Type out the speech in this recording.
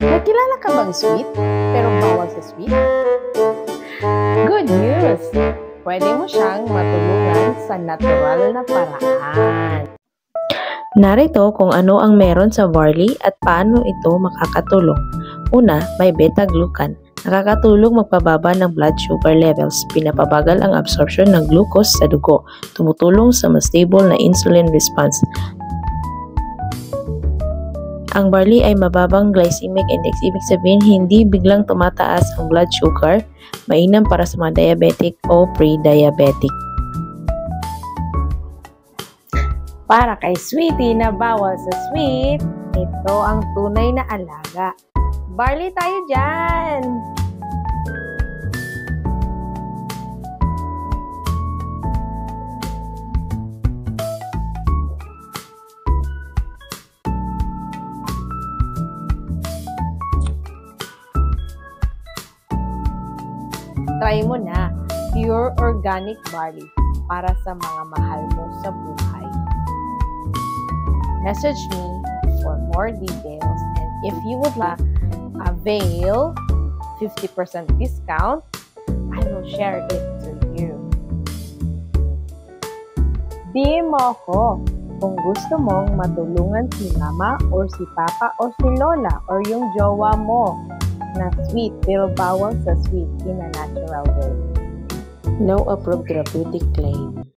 May kilala ka bang sweet, pero bawal sa sweet? Good news! Pwede mo siyang matulungan sa natural na paraan. Narito kung ano ang meron sa barley at paano ito makakatulong. Una, may beta-glucan. Nakakatulong magpababa ng blood sugar levels, pinapabagal ang absorption ng glucose sa dugo, tumutulong sa mas stable na insulin response. Ang barley ay mababang glycemic index, ibig sabihin hindi biglang tumataas ang blood sugar, mainam para sa mga diabetic o pre-diabetic. Para kay sweetie na bawal sa sweet, ito ang tunay na alaga. Barley tayo dyan! Try mo na pure organic barley para sa mga mahal mo sa buhay. Message me for more details, and if you would like avail 50% discount, I will share it to you. DM mo ako kung gusto mong matulungan si mama or si papa or si lola or yung jowa mo na sweet pero bawal sa sweet in a natural way. No approved therapeutic claim.